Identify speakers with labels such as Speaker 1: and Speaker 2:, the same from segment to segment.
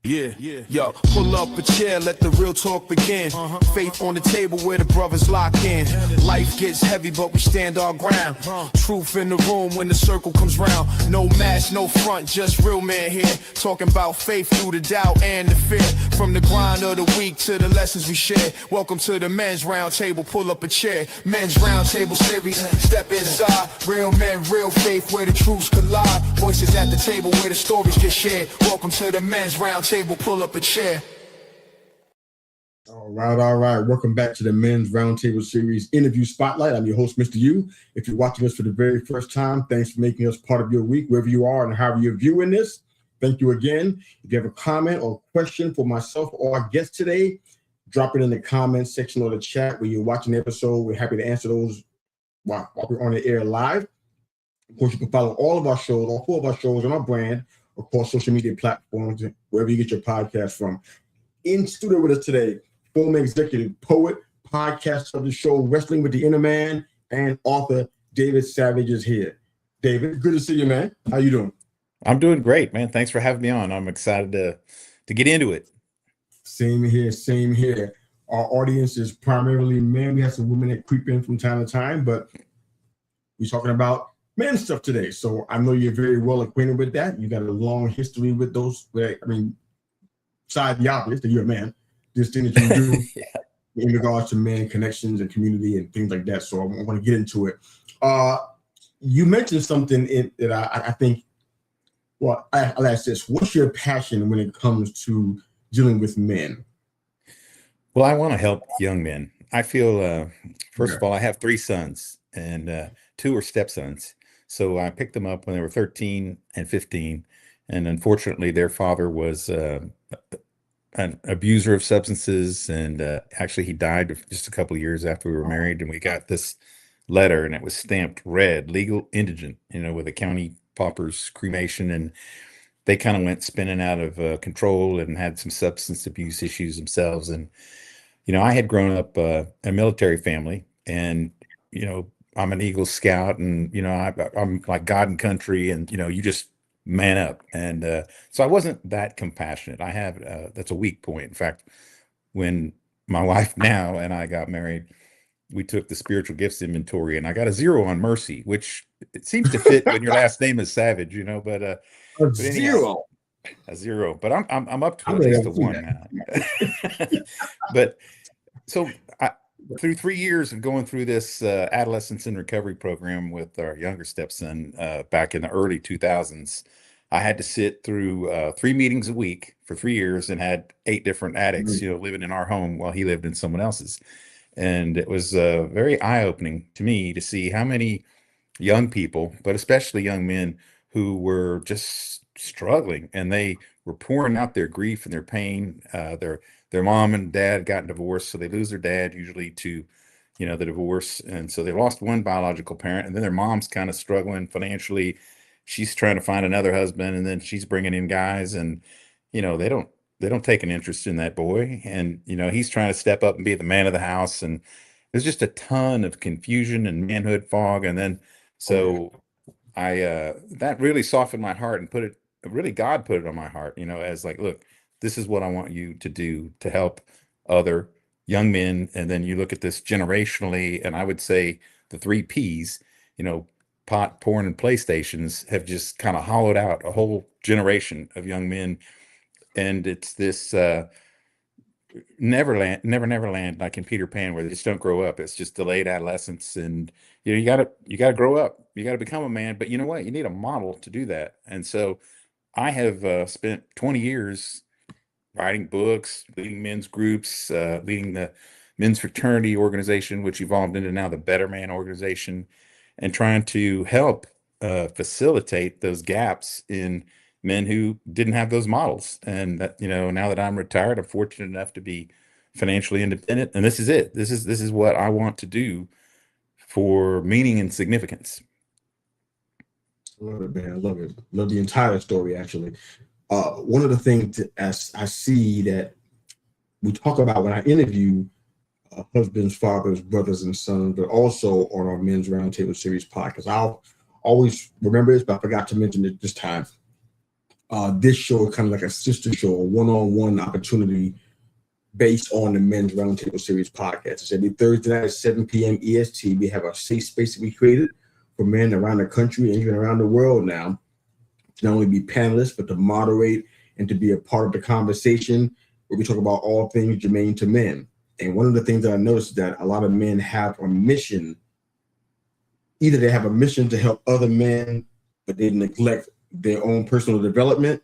Speaker 1: Yo, pull up a chair, let the real talk begin. Faith on the table where the brothers lock in. Life gets heavy, but we stand our ground. Truth in the room when the circle comes round. No mask, no front, just real man here. Talking about faith through the doubt and the fear. From the grind of the week to the lessons we share. Welcome to the men's round table, pull up a chair. Men's round table series, step inside. Real men, real faith where the truths collide. Voices at the table where the stories get shared. Welcome to the men's round table, pull up a chair.
Speaker 2: All right. Welcome back to the Men's Roundtable Series Interview Spotlight. I'm your host, Mr. U. If you're watching us for the very first time, thanks for making us part of your week, wherever you are and however you're viewing this. Thank you again. If you have a comment or question for myself or our guest today, drop it in the comments section or the chat where you're watching the episode. We're happy to answer those while we're on the air live. Of course, you can follow all of our shows, all 4 of our shows on our brand, across social media platforms, wherever you get your podcast from. In studio with us today, former executive, poet, podcaster of the show, Wrestling with the Inner Man, and author David Savage is here. David, good to see you, man. How you doing?
Speaker 3: I'm doing great, man. Thanks for having me on. I'm excited to get into it.
Speaker 2: Same here. Our audience is primarily men. We have some women that creep in from time to time, but we're talking about men stuff today. So I know you're very well acquainted with that. You got a long history with those. Besides the obvious that you're a man, this thing that you do in regards to man connections and community and things like that. So I want to get into it. You mentioned something that I think, well, I'll ask this. What's your passion when it comes to dealing with men?
Speaker 3: Well, I want to help young men. I feel, first of all, I have 3 sons and 2 are stepsons. So I picked them up when they were 13 and 15. And unfortunately, their father was an abuser of substances. And actually, he died just a couple of years after we were married. And we got this letter, and it was stamped red, legal indigent, with a county pauper's cremation. And they kind of went spinning out of control and had some substance abuse issues themselves. And, I had grown up a military family, and, I'm an Eagle Scout, and, I'm like God and country, and, you just man up. And so I wasn't that compassionate. I have, that's a weak point. In fact, when my wife now and I got married, we took the spiritual gifts inventory, and I got a 0 on mercy, which it seems to fit when your last name is Savage, but
Speaker 2: a
Speaker 3: anyhow,
Speaker 2: 0.
Speaker 3: A 0, but I'm up to at least a 1 now. But so through 3 years of going through this adolescence and recovery program with our younger stepson back in the early 2000s, I had to sit through 3 meetings a week for 3 years and had 8 different addicts, living in our home while he lived in someone else's. And it was very eye-opening to me to see how many young people, but especially young men, who were just struggling, and they were pouring out their grief and their pain. Their mom and dad got divorced, so they lose their dad usually to, the divorce. And so they lost one biological parent, and then their mom's kind of struggling financially. She's trying to find another husband, and then she's bringing in guys, and, they don't take an interest in that boy. And, he's trying to step up and be the man of the house. And there's just a ton of confusion and manhood fog. And then, so that really softened my heart and God put it on my heart, as like, look, this is what I want you to do to help other young men. And then you look at this generationally, and I would say the 3 Ps, pot, porn, and PlayStations have just kind of hollowed out a whole generation of young men. And it's this never land like in Peter Pan, where they just don't grow up. It's just delayed adolescence. And you gotta grow up. You gotta become a man. But you know what? You need a model to do that. And so I have spent 20 years writing books, leading men's groups, leading the men's fraternity organization, which evolved into now the Better Man organization, and trying to help facilitate those gaps in men who didn't have those models. And that, now that I'm retired, I'm fortunate enough to be financially independent, and this is it. This is what I want to do for meaning and significance.
Speaker 2: I love it, man. I love it. Love the entire story, actually. One of the things that I see that we talk about when I interview husbands, fathers, brothers, and sons, but also on our Men's Roundtable Series podcast. I'll always remember this, but I forgot to mention it this time. This show is kind of like a sister show, a one-on-one opportunity based on the Men's Roundtable Series podcast. It's every Thursday night at 7 p.m. EST. We have a safe space that we created for men around the country and even around the world now to not only be panelists, but to moderate and to be a part of the conversation where we talk about all things germane to men. And one of the things that I noticed is that a lot of men have a mission. Either they have a mission to help other men, but they neglect their own personal development,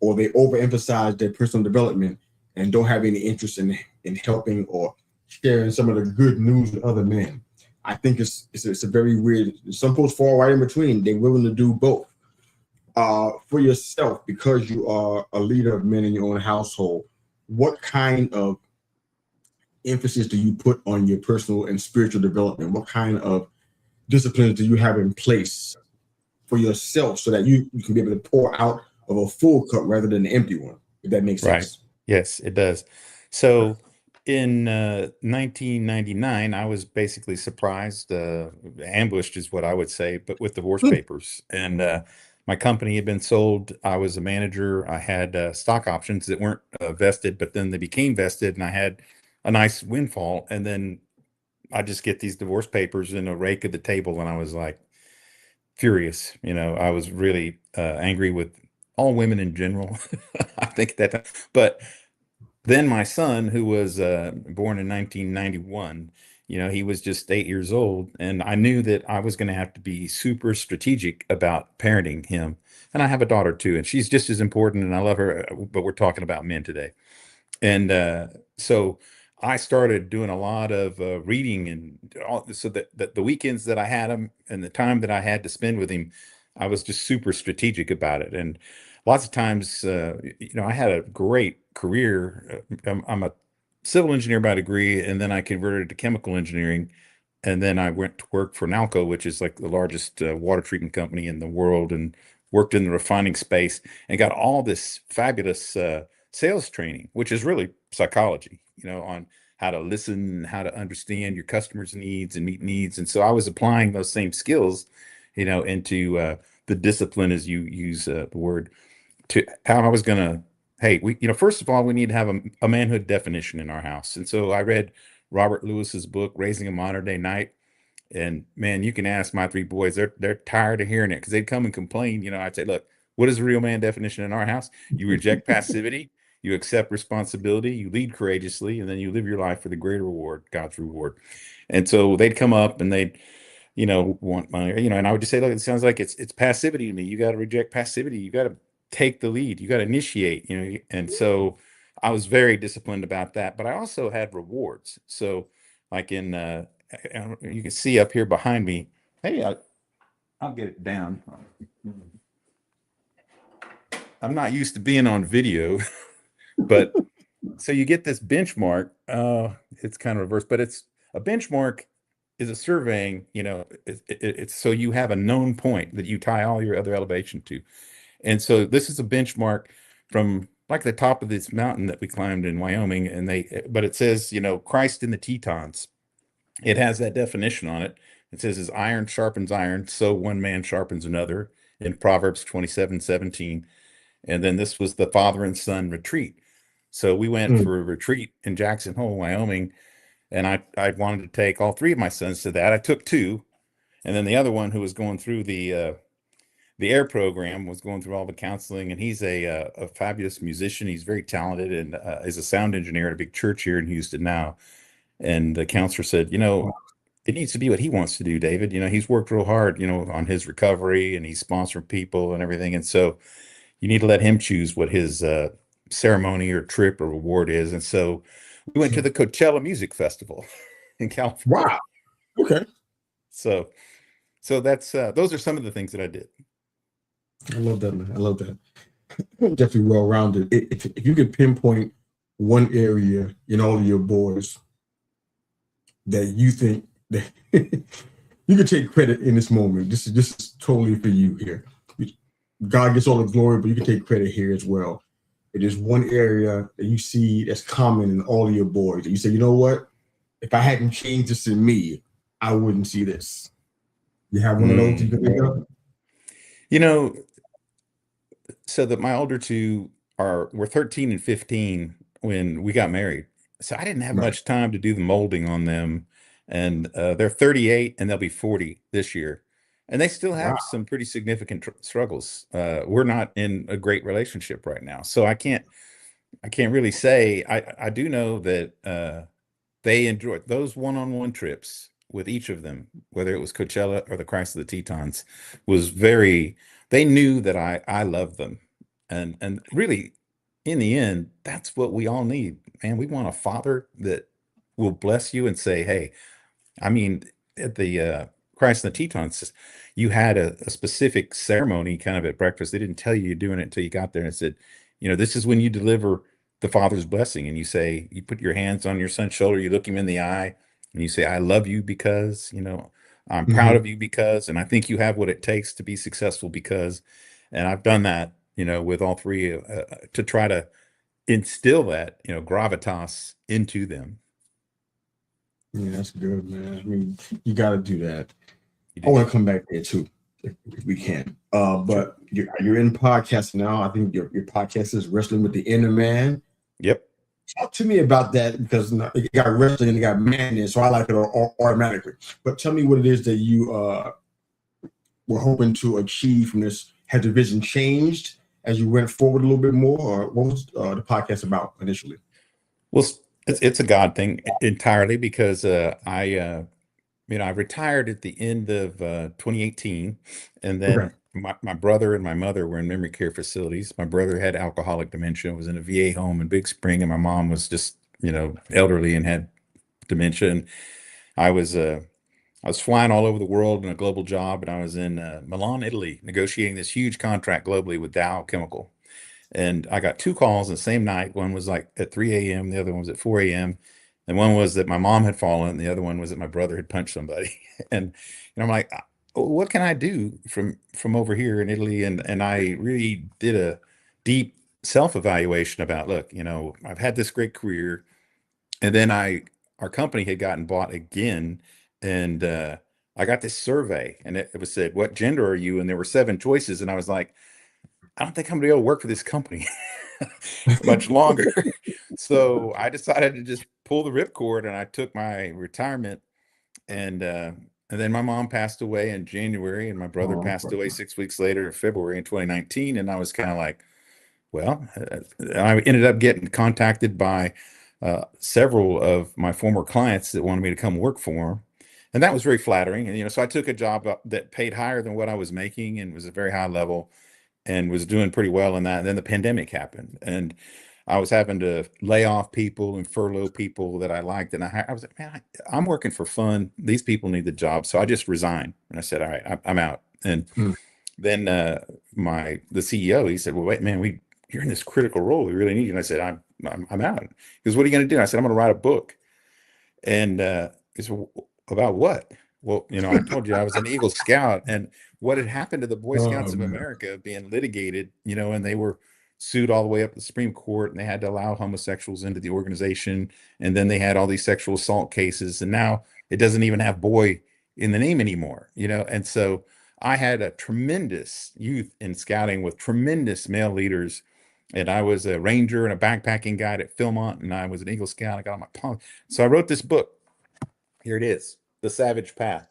Speaker 2: or they overemphasize their personal development and don't have any interest in helping or sharing some of the good news with other men. I think it's a very weird. Some folks fall right in between. They're willing to do both. For yourself, because you are a leader of men in your own household, what kind of emphasis do you put on your personal and spiritual development? What kind of disciplines do you have in place for yourself so that you can be able to pour out of a full cup rather than an empty one, if that makes sense?
Speaker 3: Right. Yes, it does. So in 1999, I was basically surprised, ambushed is what I would say, but with divorce papers. And my company had been sold. I was a manager. I had stock options that weren't vested, but then they became vested, and I had a nice windfall. And then I just get these divorce papers in a rake at the table, and I was like furious. I was really angry with all women in general. I think that, but then my son, who was born in 1991, he was just 8 years old, and I knew that I was going to have to be super strategic about parenting him. And I have a daughter too, and she's just as important, and I love her, but we're talking about men today. And so I started doing a lot of reading, and so that the weekends that I had him and the time that I had to spend with him, I was just super strategic about it. And lots of times, I had a great career. I'm a civil engineer by degree, and then I converted to chemical engineering. And then I went to work for Nalco, which is like the largest water treatment company in the world, and worked in the refining space and got all this fabulous sales training, which is really psychology, on how to listen, how to understand your customers' needs and meet needs. And so I was applying those same skills, into the discipline, as you use the word, to how I was going to, hey, first of all, we need to have a manhood definition in our house. And so I read Robert Lewis's book, Raising a Modern Day Knight. And man, you can ask my three boys, they're tired of hearing it, because they'd come and complain. I'd say, look, what is the real man definition in our house? You reject passivity, you accept responsibility, you lead courageously, and then you live your life for the greater reward, God's reward. And so they'd come up and they'd, want money, and I would just say, look, it sounds like it's passivity to me. You got to reject passivity. You got to take the lead. You got to initiate, and so I was very disciplined about that, but I also had rewards. So like in, you can see up here behind me, hey, I'll get it down. I'm not used to being on video, but so you get this benchmark. It's kind of reversed, but it's a benchmark is a surveying, it's so you have a known point that you tie all your other elevation to. And so this is a benchmark from like the top of this mountain that we climbed in Wyoming, but it says, Christ in the Tetons. It has that definition on it. It says, as iron sharpens iron, so one man sharpens another, in Proverbs 27:17. And then this was the father and son retreat. So we went for a retreat in Jackson Hole, Wyoming, and I wanted to take all three of my sons to that. I took two, and then the other one, who was going through the air program, was going through all the counseling, and he's a fabulous musician. He's very talented, and is a sound engineer at a big church here in Houston now. And the counselor said, it needs to be what he wants to do, David. He's worked real hard, on his recovery, and he's sponsoring people and everything. And so you need to let him choose what his ceremony or trip or reward is. And so we went to the Coachella Music Festival in California.
Speaker 2: Wow. Okay.
Speaker 3: So that's those are some of the things that I did.
Speaker 2: I love that, man. I love that. Definitely well-rounded. If you could pinpoint one area in all of your boys that you think that you could take credit in this moment, this is totally for you here. God gets all the glory, but you can take credit here as well. It is one area that you see that's common in all of your boys. That you say, you know what? If I hadn't changed this in me, I wouldn't see this. You have one of those you can think of?
Speaker 3: so that my older two were 13 and 15 when we got married. So I didn't have
Speaker 2: Right.
Speaker 3: much time to do the molding on them. And they're 38 and they'll be 40 this year. And they still
Speaker 2: Wow.
Speaker 3: have some pretty significant struggles. We're not in a great relationship right now. So I can't really say. I do know that they enjoyed those one-on-one trips with each of them, whether it was Coachella or the Christ of the Tetons, was very, they knew that I loved them. And really, in the end, that's what we all need, man. We want a father that will bless you and say, hey, I mean, at the Christ and the Tetons, you had a specific ceremony kind of at breakfast. They didn't tell you you're doing it until you got there and said, this is when you deliver the Father's blessing. And you say, you put your hands on your son's shoulder, you look him in the eye, and you say, I love you because, I'm proud
Speaker 2: Mhm.
Speaker 3: of you because, and I think you have what it takes to be successful because, and I've done that, with all three to try to instill that, gravitas into them.
Speaker 2: Yeah, that's good, man. I mean, you got to do that.
Speaker 3: You
Speaker 2: I
Speaker 3: do.
Speaker 2: want to come back there too, if we can.
Speaker 3: Sure.
Speaker 2: But you're in podcasting now. I think your podcast is Wrestling with the Inner Man.
Speaker 3: Yep.
Speaker 2: Talk to me about that, because you got wrestling and you got man in, so I like it automatically. But tell me what it is that you were hoping to achieve from this. Has the vision changed as you went forward a little bit more, or what was the podcast about initially?
Speaker 3: Well, it's a God thing entirely because I retired at the end of 2018, and
Speaker 2: Okay.
Speaker 3: then my brother and my mother were in memory care facilities. My brother had alcoholic dementia, was in a VA home in Big Spring, and my mom was just elderly and had dementia. And I was uh, I was flying all over the world in a global job, and I was in Milan, Italy, negotiating this huge contract globally with Dow Chemical. And I got two calls the same night. One was like at 3 a.m., the other one was at 4 a.m. And one was that my mom had fallen, and the other one was that my brother had punched somebody. And I'm like, what can I do from over here in Italy? And I really did a deep self-evaluation about, look, I've had this great career, and then our company had gotten bought again, and I got this survey, and it was said, what gender are you? And there were seven choices, and I was like, I don't think I'm gonna be able to work for this company much longer. So I decided to just pull the ripcord, and I took my retirement. And then my mom passed away in January, and my brother
Speaker 2: Oh,
Speaker 3: passed away 6 weeks later in February in 2019. And I was kind of like, well, I ended up getting contacted by several of my former clients that wanted me to come work for them. And that was very flattering. And, so I took a job that paid higher than what I was making and was a very high level and was doing pretty well in that. And then the pandemic happened, and I was having to lay off people and furlough people that I liked. And I was like, man, I'm working for fun. These people need the job. So I just resigned, and I said, all right, I'm out. And
Speaker 2: mm.
Speaker 3: then the CEO, he said, well, wait, man, you're in this critical role. We really need you. And I said, I'm out. He goes, what are you going to do? I said, I'm going to write a book. And he said, about what? Well, I told you I was an Eagle Scout, and what had happened to the Boy
Speaker 2: Oh,
Speaker 3: Scouts of
Speaker 2: man.
Speaker 3: America being litigated, and they were sued all the way up to the Supreme Court, and they had to allow homosexuals into the organization. And then they had all these sexual assault cases, and now it doesn't even have boy in the name anymore, And so I had a tremendous youth in scouting with tremendous male leaders. And I was a ranger and a backpacking guide at Philmont, and I was an Eagle Scout. I got on my palm. So I wrote this book. Here it is, The Savage Path.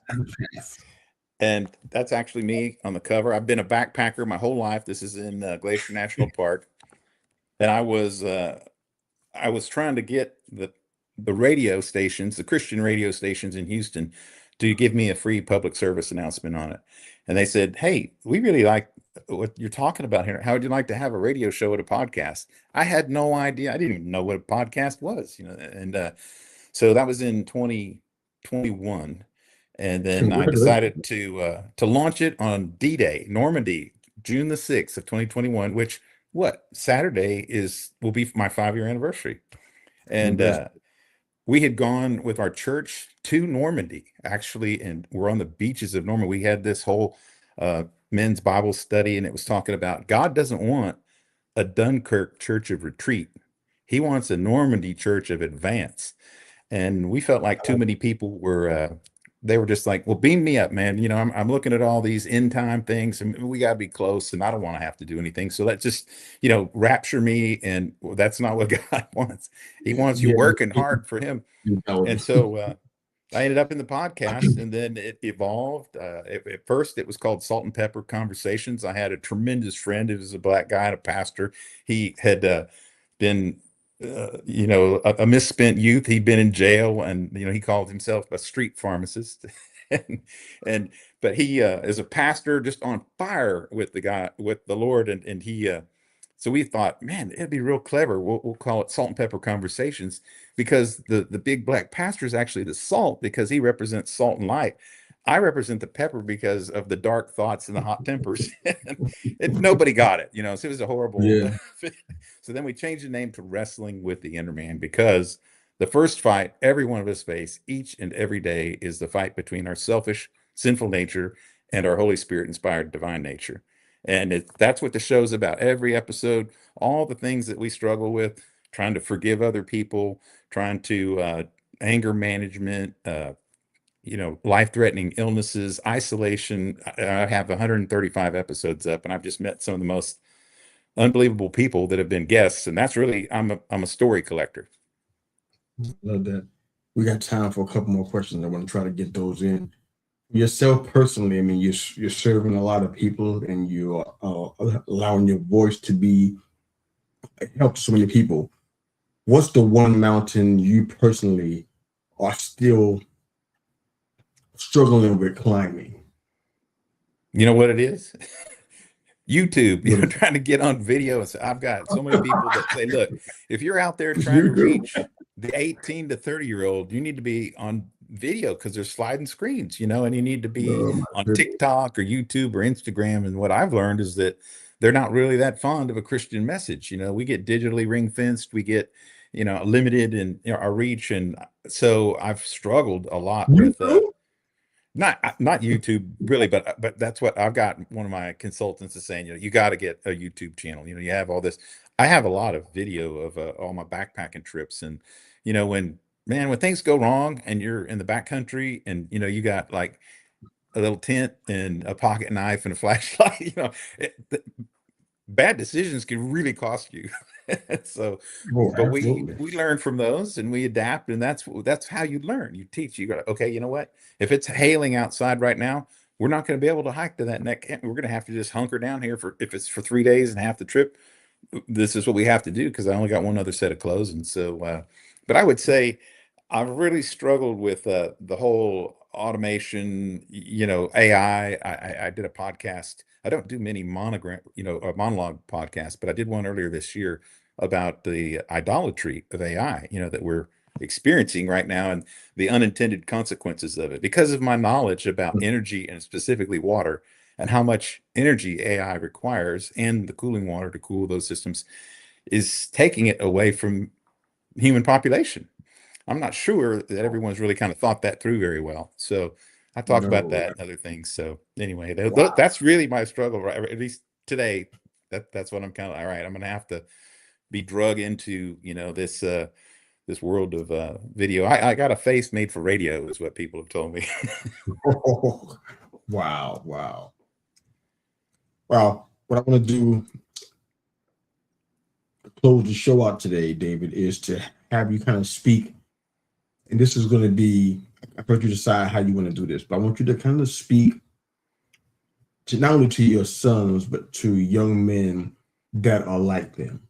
Speaker 3: And that's actually me on the cover. I've been a backpacker my whole life. This is in Glacier National Park. And I was trying to get the radio stations, the Christian radio stations in Houston, to give me a free public service announcement on it. And they said, hey, we really like what you're talking about here. How would you like to have a radio show at a podcast? I had no idea. I didn't even know what a podcast was, And so that was in 2021. And then I
Speaker 2: Congratulations.
Speaker 3: decided to launch it on D-Day, Normandy, June the 6th of 2021, which Saturday will be my 5-year anniversary. And we had gone with our church to Normandy, actually, and we're on the beaches of Normandy. We had this whole men's Bible study, and it was talking about God doesn't want a Dunkirk church of retreat. He wants a Normandy church of advance. And we felt like too many people were they were just like, well, beam me up, man. You know, I'm looking at all these end time things and we got to be close and I don't want to have to do anything. So let's just, you know, rapture me. And well, that's not what God wants. He wants you
Speaker 2: Yeah.
Speaker 3: working hard for him. And
Speaker 2: Intelligence.
Speaker 3: so I ended up in the podcast and then it evolved. At first, it was called Salt and Pepper Conversations. I had a tremendous friend who was a black guy and a pastor. He had been you know, a misspent youth. He'd been in jail, and you know, he called himself a street pharmacist. and, and but he is a pastor, just on fire with the Lord, and he. So we thought, man, it'd be real clever. We'll call it Salt and Pepper Conversations because the big black pastor is actually the salt because he represents salt and light. I represent the pepper because of the dark thoughts and the hot tempers. And nobody got it, you know. So it was a horrible.
Speaker 2: Yeah.
Speaker 3: So then we changed the name to Wrestling with the Inner Man because the first fight every one of us face each and every day is the fight between our selfish, sinful nature and our Holy Spirit inspired divine nature. And that's what the show's about. Every episode, all the things that we struggle with, trying to forgive other people, trying to anger management, you know, life-threatening illnesses, isolation. I have 135 episodes up, and I've just met some of the most unbelievable people that have been guests, and that's really I'm a story collector.
Speaker 2: Love that. We got time for a couple more questions. I want to try to get those in. Yourself personally, I mean, you're serving a lot of people, and you are allowing your voice to be help so many people. What's the one mountain you personally are still struggling with climbing?
Speaker 3: You know what it is? YouTube, you know, trying to get on video. So I've got so many people that say, look, if you're out there trying to reach the 18 to 30-year-old, you need to be on video because there's sliding screens, you know, and you need to be on TikTok or YouTube or Instagram. And what I've learned is that they're not really that fond of a Christian message. You know, we get digitally ring fenced, we get, you know, limited in our reach. And so I've struggled a lot with not YouTube really, but that's what I've got. One of my consultants is saying, you know, you got to get a YouTube channel. You know, you have all this. I have a lot of video of all my backpacking trips, and you know, when things go wrong and you're in the backcountry, and you know, you got like a little tent and a pocket knife and a flashlight. You know, bad decisions can really cost you. So, but we learn from those and we adapt, and that's how you learn. You teach. You go, okay, you know what? If it's hailing outside right now, we're not going to be able to hike to that neck camp. We're going to have to just hunker down here for if it's for 3 days and half the trip. This is what we have to do because I only got one other set of clothes, and so. But I would say I've really struggled with the whole automation. You know, AI. I did a podcast. I don't do many monologue podcasts, but I did one earlier this year about the idolatry of AI, you know, that we're experiencing right now and the unintended consequences of it because of my knowledge about energy and specifically water and how much energy AI requires and the cooling water to cool those systems is taking it away from human population. I'm not sure that everyone's really kind of thought that through very well. So I talk about that and other things. So anyway, that's really my struggle, right? At least today, that's what I'm kind of, all right, I'm going to have to be drug into, you know, this world of video. I got a face made for radio is what people have told me.
Speaker 2: Oh, wow. Well, what I want to do to close the show out today, David, is to have you kind of speak. And this is going to be, I want you to decide how you want to do this, but I want you to kind of speak to not only to your sons, but to young men that are like them,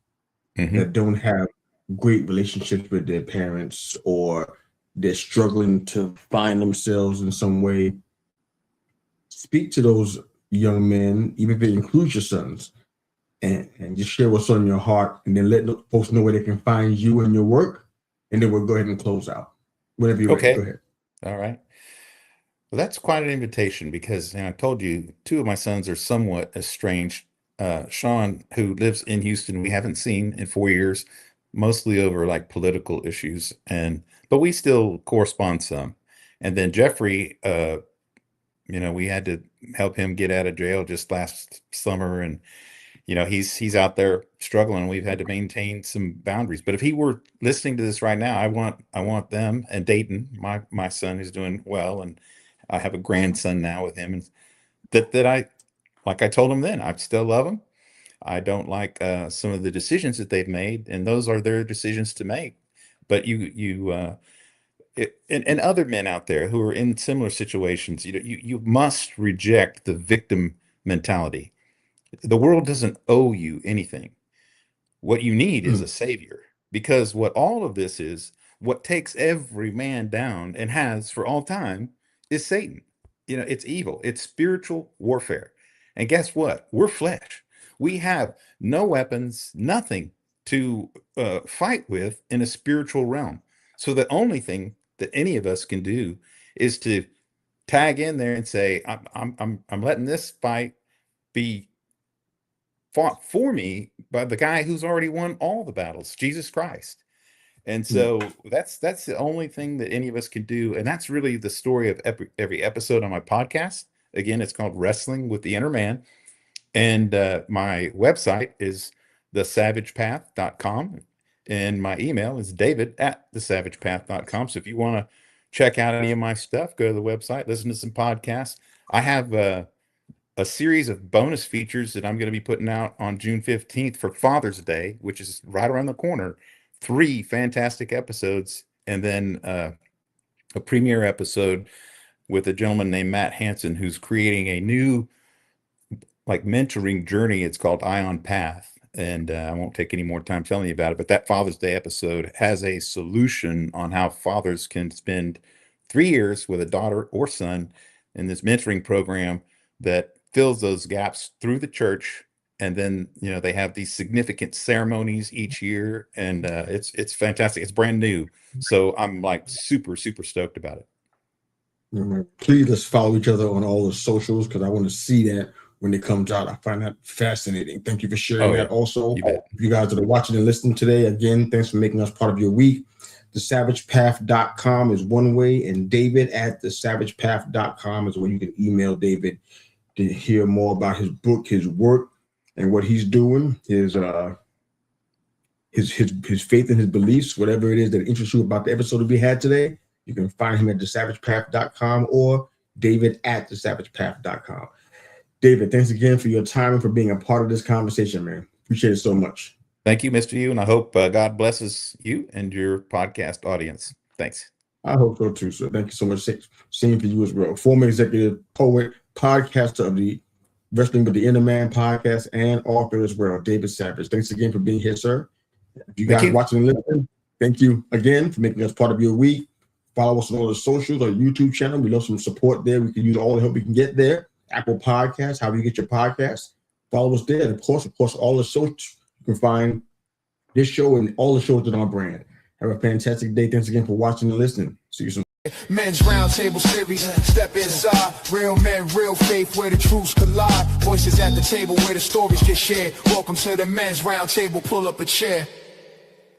Speaker 2: that don't have great relationships with their parents, or they're struggling to find themselves in some way. Speak to those young men, even if it includes your sons, and just share what's on your heart, and then let folks know where they can find you and your work, and then we'll go ahead and close out. Whatever you're ready. Go ahead.
Speaker 3: All right. Well, that's quite an invitation because I told you two of my sons are somewhat estranged. Sean, who lives in Houston, we haven't seen in 4 years, mostly over like political issues, but we still correspond some. And then Jeffrey, you know, we had to help him get out of jail just last summer, and you know, he's out there struggling. We've had to maintain some boundaries. But if he were listening to this right now, I want them and Dayton, my son, who's doing well, and I have a grandson now with him, and that I, like I told him then, I still love him. I don't like some of the decisions that they've made, and those are their decisions to make. But and other men out there who are in similar situations, you must reject the victim mentality. The world doesn't owe you anything. What you need is a savior, because what all of this is, what takes every man down and has for all time, is Satan. It's evil. It's spiritual warfare. And guess what? We're flesh. We have no weapons, nothing to fight with in a spiritual realm. So the only thing that any of us can do is to tag in there and say, I'm letting this fight be fought for me by the guy who's already won all the battles, Jesus Christ. And so that's the only thing that any of us can do. And that's really the story of every episode on my podcast. Again, it's called Wrestling with the Inner Man. And my website is thesavagepath.com. And my email is david@thesavagepath.com. So if you want to check out any of my stuff, go to the website, listen to some podcasts. I have a series of bonus features that I'm going to be putting out on June 15th for Father's Day, which is right around the corner. 3 fantastic episodes, and then a premiere episode with a gentleman named Matt Hansen, who's creating a new mentoring journey. It's called Ion Path, and I won't take any more time telling you about it, but that Father's Day episode has a solution on how fathers can spend 3 years with a daughter or son in this mentoring program that fills those gaps through the church. And then, they have these significant ceremonies each year, and it's fantastic. It's brand new. So I'm super, super stoked about it.
Speaker 2: Please, let's follow each other on all the socials, because I want to see that when it comes out. I find that fascinating. Thank you for sharing that. Also, if you guys that are watching and listening today, again, thanks for making us part of your week. thesavagepath.com is one way, and david@thesavagepath.com is where you can email David to hear more about his book, his work, and what he's doing, his faith and his beliefs, whatever it is that interests you about the episode that we had today. You can find him at thesavagepath.com or david@thesavagepath.com. David, thanks again for your time and for being a part of this conversation, man. Appreciate it so much.
Speaker 3: Thank you, Mr. U, and I hope God blesses you and your podcast audience. Thanks.
Speaker 2: I hope so too, sir. Thank you so much. Same for you as well. Former executive poet, podcaster of the Wrestling with the Inner Man podcast, and author as well, David Savage. Thanks again for being here, sir. If you guys watching and listening, thank you again for making us part of your week. Follow us on all the socials, our YouTube channel. We love some support there. We can use all the help we can get there. Apple Podcasts, how you get your podcasts. Follow us there. And of course, all the socials. You can find this show and all the shows that are on brand. Have a fantastic day. Thanks again for watching and listening. See you soon.
Speaker 1: Men's Roundtable Series, step inside. Real men, real faith, where the truths collide. Voices at the table where the stories get shared. Welcome to the Men's Roundtable, pull up a chair.